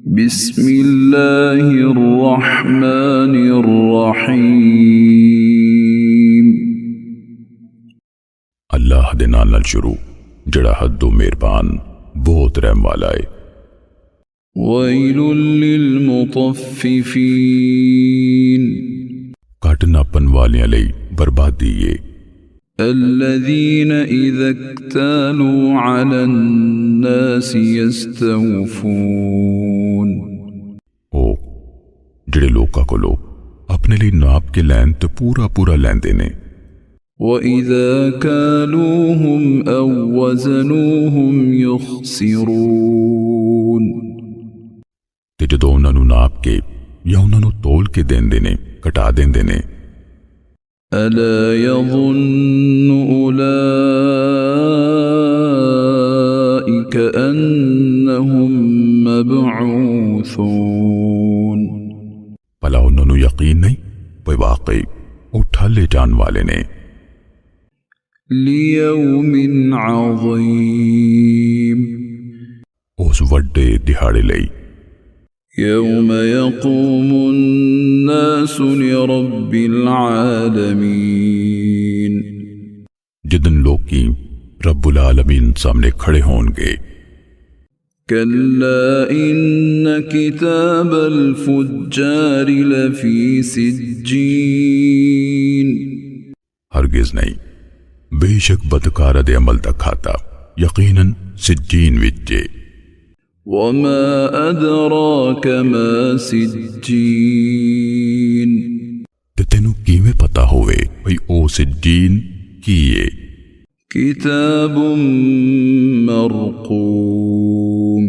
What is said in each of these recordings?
بسم اللہ الرحمن الرحیم۔ اللہ دے نال نال شروع جڑا حدو مہربان بہت رحم والا ہے۔ ویل للمطففین، کٹ ناپن والیاں لئی بربادی ہے۔ الذین اذا اکتالوا علی الناس یستوفون، او جڑے لوکاں کولو اپنے لئی ناپ کے لین تے پورا پورا لیندے نے۔ وَإِذَا كَالُوهُمْ أَوْ وَزَنُوهُمْ يُخْسِرُونَ، تے جدوں انہاں نوں ناپ کے یا انہاں نوں تول کے دیندے نے کٹا دیندے نے۔ أَلَا يَظُنُّ أُولَئِكَ أَنَّهُمْ مَبْعُوثُونَ، بھلا انہاں نوں یقین نہیں بھئی واقعی اٹھالے جان والے نے۔ لِيَوْمٍ عَظِيمٍ، اس وڈے دہاڑے لئی۔ يوم يقوم الناس لرب العالمين، جدن لوکی رب العالمین سامنے کھڑے ہون گے۔ كلا إن كتاب الفجار لفي سجين، ہرگز نہیں، بے شک بدکار دے عمل دا کھاتا یقیناً سجین وچے۔ وما أدراك ما سجين، تے تینوں کیویں پتا ہوئے بھئی او سجین کیے؟ كتاب مرقوم،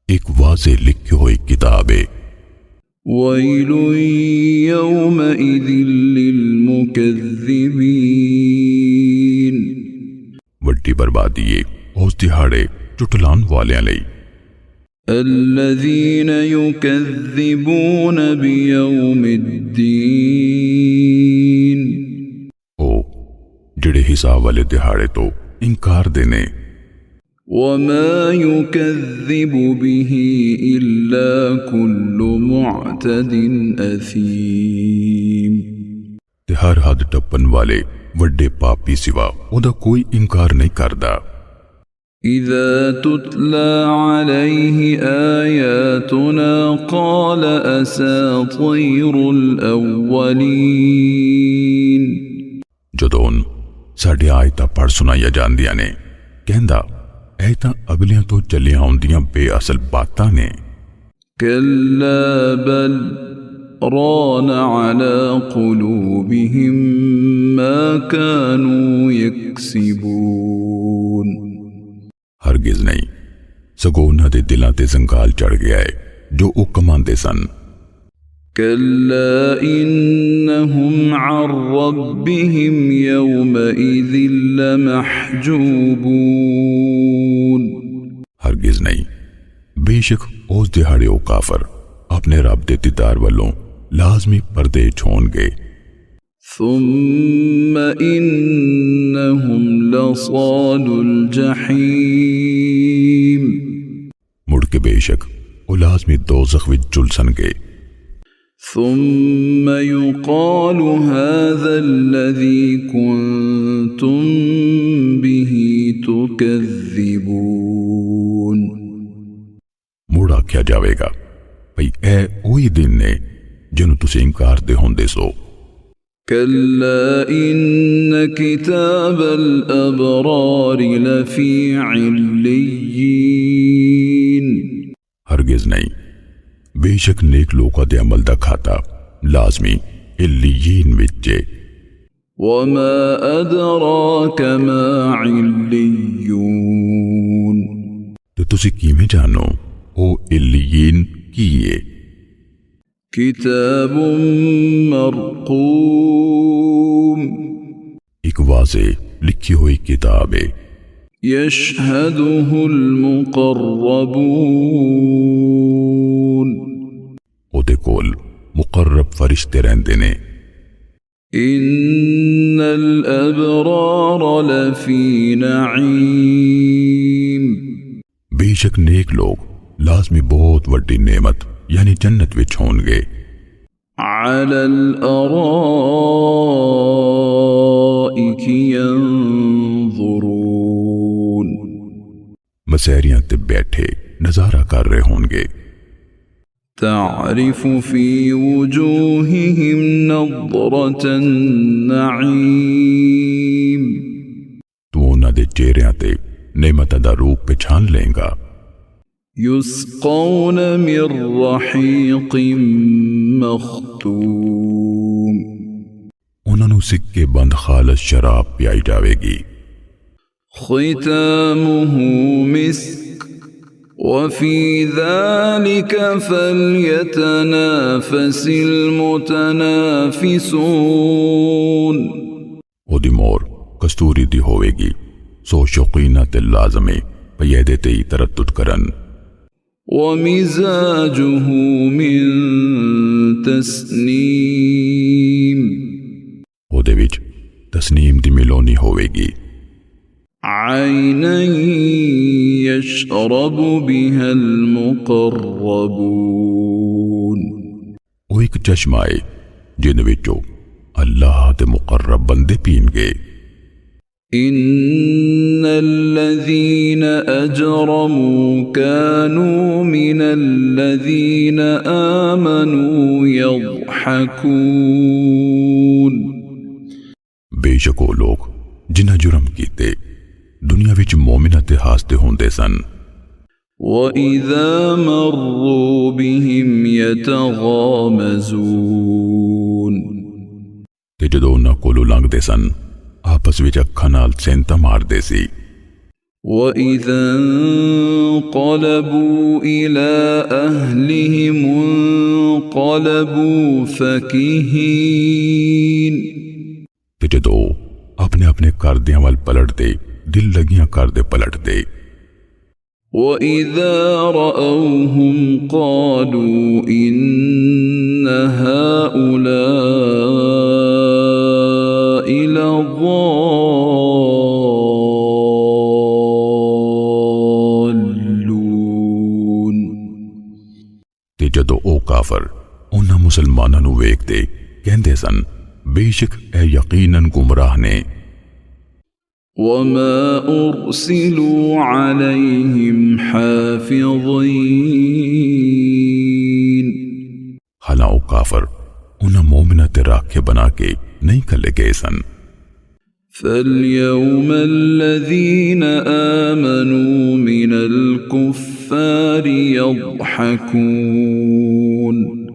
ایک واضح لکھی ہوئی کتاب ہے۔ ويل يومئذ للمكذبين، وڈی بربادی ہے اس دہاڑے چٹلان والیاں لئی۔ الذين يكذبون بيوم الدين، او جڑے حساب والے دہاڑے تو انکار دینے۔ وما يكذب به إلا كل معتد أثيم، تے ہر حد ٹپن والے وڈے پاپی سوا اوندا کوئی انکار نہیں کردا۔ إذا تتلى عليه آياتنا قال أساطير الأولين، جدوں ساڈے آیتاں پڑھ سنائیاں جاندیاں نے کہندا اے تاں اگلیاں تو چلیاں ہوندیاں بے اصل باتاں نے۔ كلا بل ران على قلوبهم ما كانوا يكسبون، ہرگز نہیں، سگو انہاں دے دلاں تے زنگال چڑھ گیا ہے جو او کماندے سن۔ كلا إنهم عن ربهم يومئذ لمحجوبون، ہرگز نہیں، بے شک اس دہاڑے او کافر اپنے رب دے دیدار والوں لازمی پردے چھون گے۔ ثم إنهم لصال الجحيم، مڑ کے بے شک او لازمی دوزخ وچ جلسن گے۔ ثم يقال هذا الذي كنتم به تكذبون، مڑ آکھیا جاوے گا بھئی اے اوہی دن نے جنوں تسی انکار دے ہوندے سو۔ كلا إن كتاب الأبرار لفي عليين، ہرگز نہیں، بے شک نیک لوکاں دے عمل دا کھاتا لازمی علیین وچے۔ وما أدراك ما عليون، تے تسی کیویں جانو او علیین کیے؟ كتاب مرقوم، ایک واضح لکھی ہوئی کتاب ہے۔ يشهده المقربون، او دے کول مقرب فرشتے رہندے نے۔ إن الأبرار لفي نعيم، بے شک نیک لوگ لازمی بہت وڈی نعمت یعنی جنت وچ ہون گے۔ على الأرائك ينظرون مسیریاں تے بیٹھے نظارہ کر رہے ہون گے۔ تعرف في وجوههم نظرة النعيم تو انہاں دے چہریاں تے نعمت دا روپ پہچان لیں گا۔ يسقون من رحيق مختوم انہاں نو سکے بند خالص شراب پیائی جاوے گی۔ ختامه مسك وفي ذلك فليتنافس المتنافسون او دی مور کستوری دی ہوئے گی، سو شوقینہ تے لازمے پیدے تے ہی تردد کرن۔ ومزاجه من تسنيم او دے وچ تسنیم دی ملونی ہوئے گی۔ عينا يشرب بها المقربون او ایک چشمہ ہے جن وچوں اللہ دے مقرب بندے پین گے۔ إن الذين أجرموا كانوا من الذين آمنوا يضحكون بے شک وہ لوگ جنہ جرم کیتے دنیا وچ مومنہ تے ہاستے ہوندے سن۔ وَإِذَا مَرُّوا بِهِمْ يَتَغَامَزُونَ تے جدو انہاں کولو لنگ دے سن آپس وچ اکھاں نال سینتا مار دے سی۔ وَإِذَا انقلبوا إِلَىٰ أَهْلِهِمُ انقلبوا فَكِهِينَ تے جدو اپنے اپنے کردیاں وال پلٹ دے دل لگیاں کردے پلٹ دے۔ وَإِذَا رَأَوْهُمْ قَالُوا إِنَّ هَٰؤُلَاءِ لَضَالُّونَ تے جدو او کافر انہاں مسلماناں نو ویکھ دے کہندے سن بے شک اے یقیناً گمراہ نے۔ وَمَا أُرْسِلُوا عَلَيْهِمْ حَافِظِينَ حالانکہ او کافر انہاں مومنہ تے راکھے بنا کے نہیں کھلے گئے سن۔ فَالْيَوْمَ الَّذِينَ آمَنُوا مِنَ الْكُفَّارِ يَضْحَكُونَ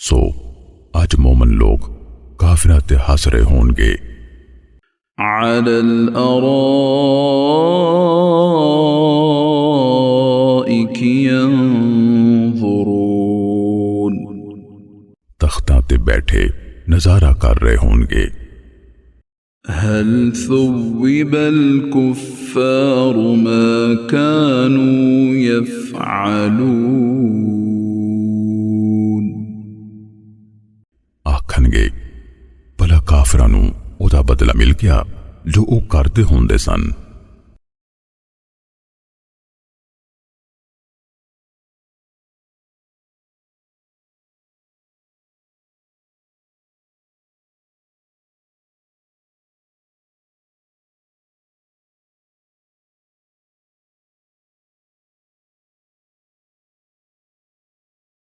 سو آج مومن لوگ کافرہ تے ہنس رہے ہون گے۔ عَلَى الْأَرَائِكِ يَنظُرُونَ تختاں تے بیٹھے نظارہ کر رہے ہون گے۔ هل ثوب الكفار ما كانوا يفعلون آکھن گے بھلا کافراں نوں او دا بدلہ مل گیا جو او کردے ہوندے سن۔